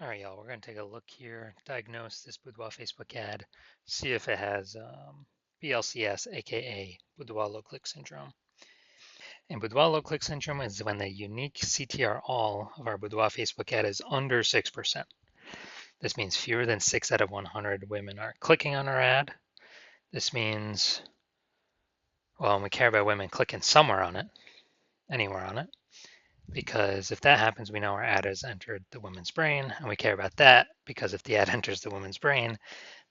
All right, y'all, we're going to take a look here, diagnose this Boudoir Facebook ad, see if it has BLCS, aka Boudoir low click syndrome. And Boudoir low click syndrome is when the unique CTR all of our Boudoir Facebook ad is under 6%. This means fewer than 6 out of 100 women are clicking on our ad. This means, well, we care about women clicking somewhere on it, anywhere on it, because if that happens, we know our ad has entered the woman's brain, and we care about that because if the ad enters the woman's brain,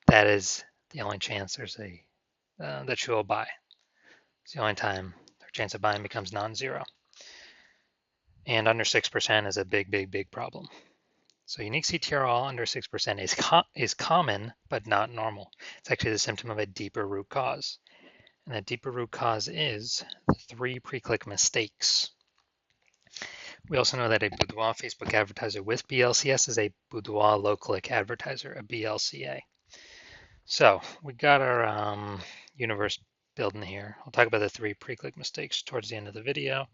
that is the only chance there's that she will buy. It's the only time her chance of buying becomes non-zero. And under 6% is a big, big, big problem. So unique CTR all under 6% is common, but not normal. It's actually the symptom of a deeper root cause. And that deeper root cause is the 3 pre-click mistakes. We also know that a Boudoir Facebook advertiser with BLCS is a Boudoir low-click advertiser, a BLCA. So we got our universe building here. I'll talk about the 3 pre-click mistakes towards the end of the video,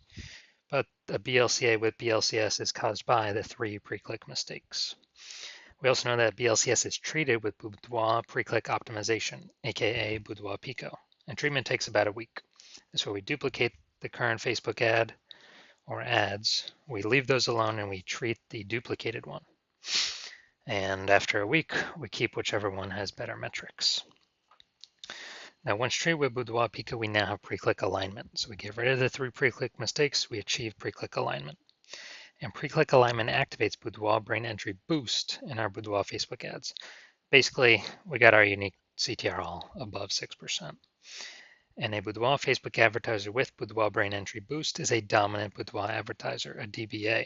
but a BLCA with BLCS is caused by the 3 pre-click mistakes. We also know that BLCS is treated with Boudoir pre-click optimization, aka Boudoir Pico, and treatment takes about a week. This is where we duplicate the current Facebook ad or ads, we leave those alone and we treat the duplicated one. And after a week, we keep whichever one has better metrics. Now, once treated with Boudoir Pico, we now have pre-click alignment. So we get rid of the 3 pre-click mistakes, we achieve pre-click alignment. And pre-click alignment activates Boudoir brain entry boost in our Boudoir Facebook ads. Basically, we got our unique CTR all above 6%. And a Boudoir Facebook advertiser with Boudoir brain entry boost is a dominant Boudoir advertiser, a DBA.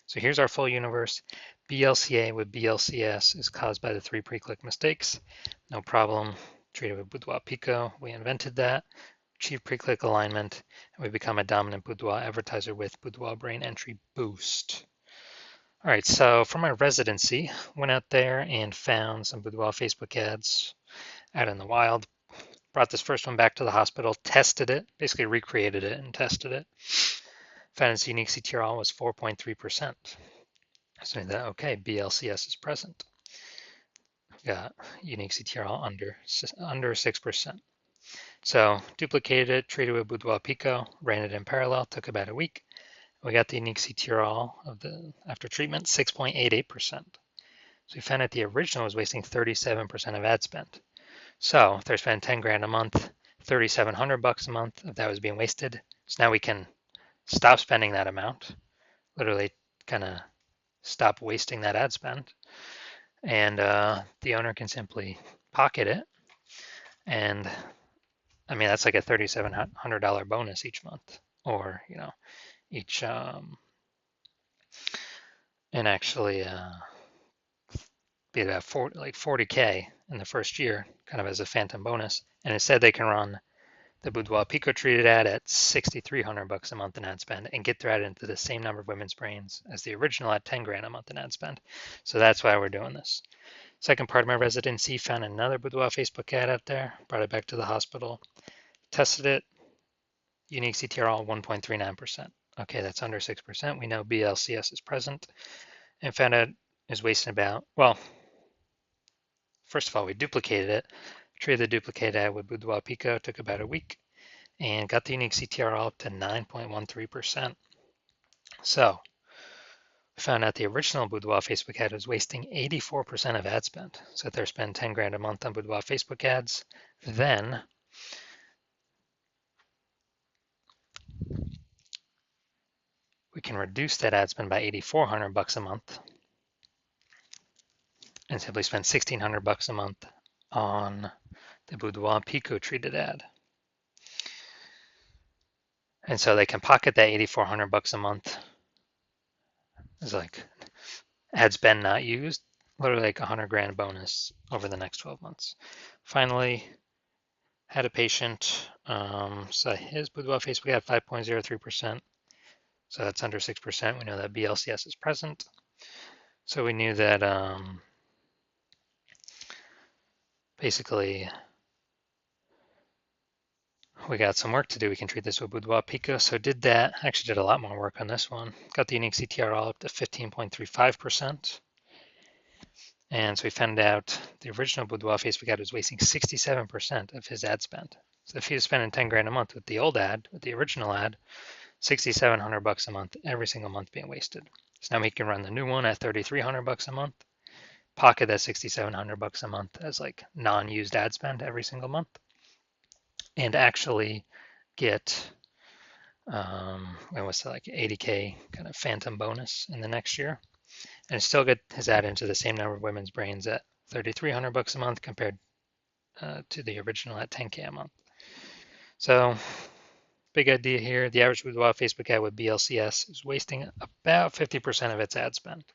So here's our full universe. BLCA with BLCS is caused by the 3 pre-click mistakes. No problem. Treated with Boudoir Pico. We invented that. Achieve pre-click alignment. And we become a dominant Boudoir advertiser with Boudoir brain entry boost. All right, so for my residency, went out there and found some Boudoir Facebook ads out in the wild. Brought this first one back to the hospital, tested it, basically recreated it and tested it. Found its unique CTR was 4.3%. So that, okay, BLCS is present. Got unique CTR under 6%. So duplicated it, treated with Boudoir Pico, ran it in parallel, took about a week. We got the unique CTR of the after treatment, 6.88%. So we found that the original was wasting 37% of ad spend. So if they're spending 10 grand a month, 3,700 bucks a month if that was being wasted. So now we can stop spending that amount, literally kind of stop wasting that ad spend. And the owner can simply pocket it. And I mean, that's like a $3,700 bonus each month, or, each, and actually be about 40K in the first year, kind of as a phantom bonus. And instead they can run the Boudoir Pico treated ad at 6,300 bucks a month in ad spend and get their ad into the same number of women's brains as the original at 10 grand a month in ad spend. So that's why we're doing this. Second part of my residency, found another Boudoir Facebook ad out there, brought it back to the hospital, tested it, unique CTR all 1.39%. Okay, that's under 6%. We know BLCS is present, and found out is wasting about, well, first of all, we duplicated it, treated the duplicated ad with Boudoir Pico, took about a week, and got the unique CTR all up to 9.13%. So we found out the original Boudoir Facebook ad was wasting 84% of ad spend. So if they're spending 10 grand a month on Boudoir Facebook ads, then we can reduce that ad spend by 8,400 bucks a month and simply spend 1,600 bucks a month on the Boudoir Pico treated ad. And so they can pocket that 8,400 bucks a month. It's like ad spend not used, literally like 100 grand bonus over the next 12 months. Finally, had a patient, so his Boudoir Facebook had 5.03%. So that's under 6%. We know that BLCS is present. So we knew that basically we got some work to do. We can treat this with Boudoir Pico. So did that. Actually did a lot more work on this one. Got the unique CTR all up to 15.35%. And so we found out the original Boudoir Facebook ad was wasting 67% of his ad spend. So if he was spending 10 grand a month with the old ad, with the original ad, 6,700 bucks a month, every single month being wasted. So now he can run the new one at 3,300 bucks a month, pocket that 6,700 bucks a month as like non-used ad spend every single month, and actually get what's that, like 80K kind of phantom bonus in the next year, and still get his ad into the same number of women's brains at 3,300 bucks a month compared to the original at 10K a month. So big idea here. The average Boudoir Facebook ad with BLCS is wasting about 50% of its ad spend.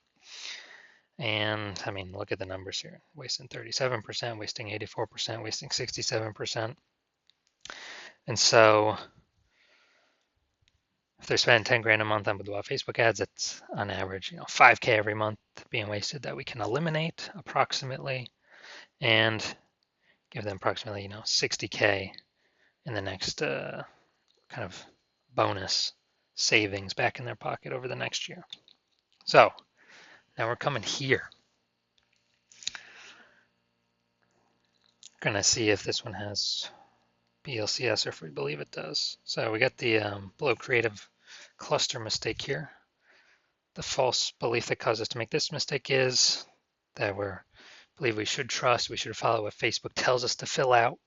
And I mean, look at the numbers here. Wasting 37%, wasting 84%, wasting 67%. And so if they're spending 10 grand a month on Boudoir Facebook ads, it's on average, 5K every month being wasted that we can eliminate approximately and give them approximately, 60K in the next kind of bonus savings back in their pocket over the next year. So now we're coming here. Gonna see if this one has BLCS or if we believe it does. So we got the below creative cluster mistake here. The false belief that caused us to make this mistake is that we believe we should trust, we should follow what Facebook tells us to fill out.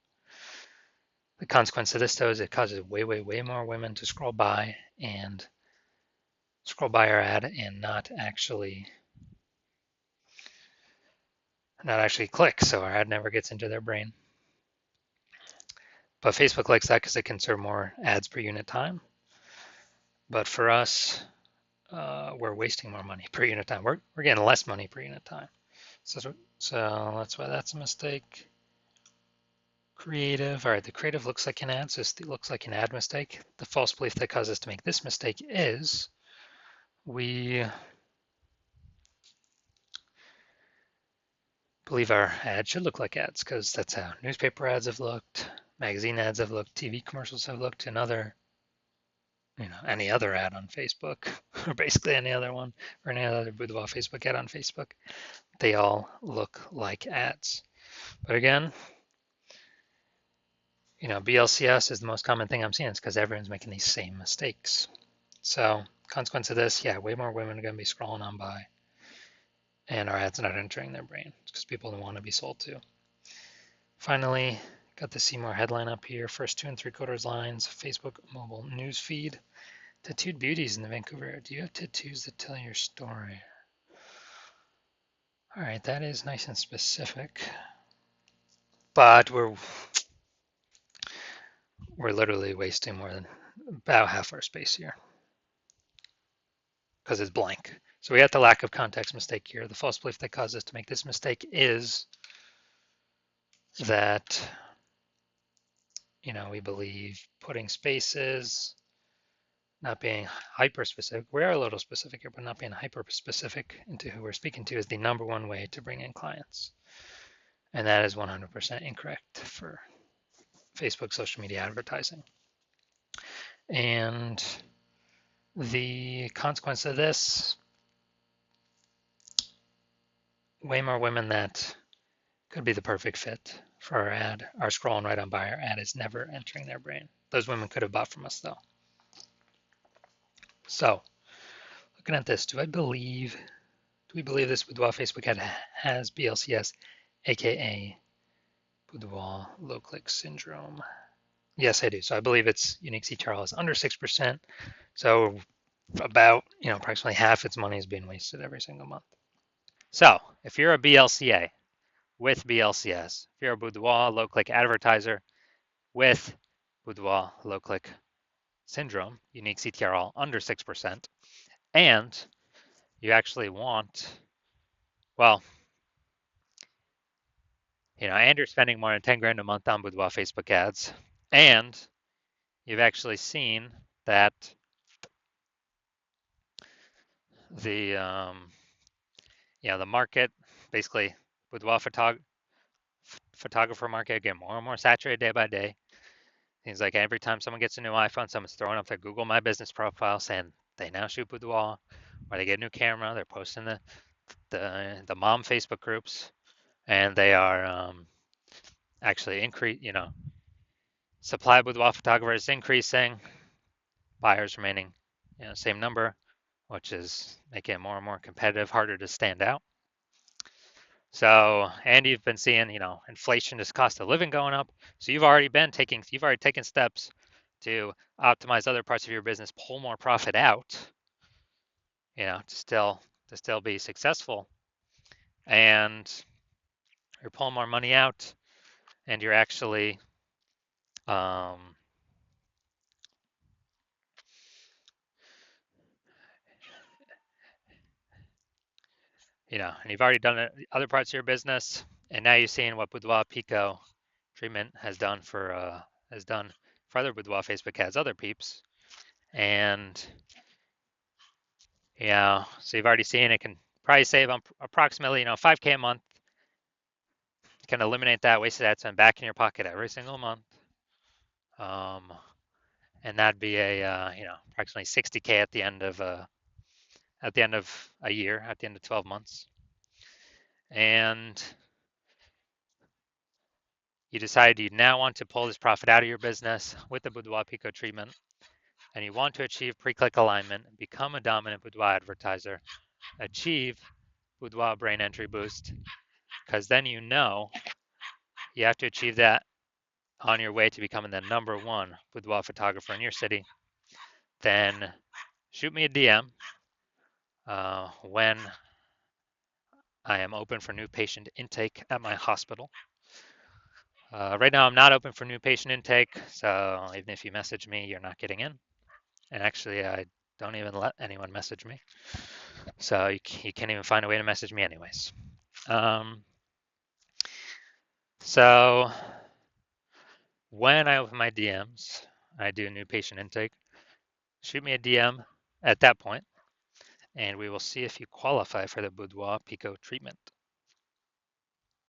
The consequence of this, though, is it causes way, way, way more women to scroll by our ad and not actually click, so our ad never gets into their brain. But Facebook likes that because it can serve more ads per unit time. But for us, we're wasting more money per unit time. We're getting less money per unit time. So that's why that's a mistake. Creative. All right, the creative looks like an ad, so it looks like an ad mistake. The false belief that caused us to make this mistake is we believe our ad should look like ads because that's how newspaper ads have looked, magazine ads have looked, TV commercials have looked, and any other ad on Facebook, or basically any other one, or any other Boudoir Facebook ad on Facebook, they all look like ads. But again, BLCS is the most common thing I'm seeing. It's because everyone's making these same mistakes. So consequence of this, yeah, way more women are going to be scrolling on by, and our ads not entering their brain because people don't want to be sold to. Finally, got the see more headline up here. First 2 3/4 lines, Facebook mobile news feed. Tattooed beauties in the Vancouver area. Do you have tattoos that tell your story? All right, that is nice and specific. But we're literally wasting more than about half our space here because it's blank. So we have the lack of context mistake here. The false belief that caused us to make this mistake is that, we believe putting spaces, not being hyper specific. We are a little specific here, but not being hyper specific into who we're speaking to is the number one way to bring in clients. And that is 100% incorrect for Facebook social media advertising. And the consequence of this, way more women that could be the perfect fit for our ad are scrolling right on by. Our ad is never entering their brain. Those women could have bought from us though. So looking at this, do we believe this Boudoir Facebook ad has BLCS, aka Boudoir low click syndrome? Yes, I do. So I believe its unique CTRL is under 6%. So about, approximately half its money is being wasted every single month. So if you're a BLCA with BLCS, if you're a Boudoir low click advertiser with Boudoir low click syndrome, unique CTRL under 6%, and you actually want, and you're spending more than 10 grand a month on Boudoir Facebook ads, and you've actually seen that the the market, basically Boudoir photographer market, get more and more saturated day by day. Seems like every time someone gets a new iPhone, someone's throwing up their Google My Business profile saying they now shoot Boudoir, or they get a new camera, they're posting the the mom Facebook groups, and they are actually supply of boudoir photographers increasing, buyers remaining, same number, which is making it more and more competitive, harder to stand out. So, and you've been seeing, inflation is cost of living going up. So you've already taken steps to optimize other parts of your business, pull more profit out, to still be successful. And you're pulling more money out, and you're actually, um, and you've already done it other parts of your business, and now you're seeing what Boudoir Pico treatment has done for other Boudoir Facebook ads, other peeps, and so you've already seen it can probably save approximately 5K a month. You can eliminate that wasted ad spend back in your pocket every single month, and that'd be approximately 60K at the end of a year, at the end of 12 months, and you decide you now want to pull this profit out of your business with the Boudoir Pico treatment, and you want to achieve pre-click alignment, become a dominant Boudoir advertiser, achieve Boudoir brain entry boost, because then you have to achieve that on your way to becoming the number one boudoir photographer in your city. Then shoot me a DM when I am open for new patient intake at my hospital. Right now, I'm not open for new patient intake, so even if you message me, you're not getting in. And actually, I don't even let anyone message me, so you can't even find a way to message me anyways. So when I open my DMs, I do new patient intake. Shoot me a DM at that point, and we will see if you qualify for the Boudoir Pico treatment.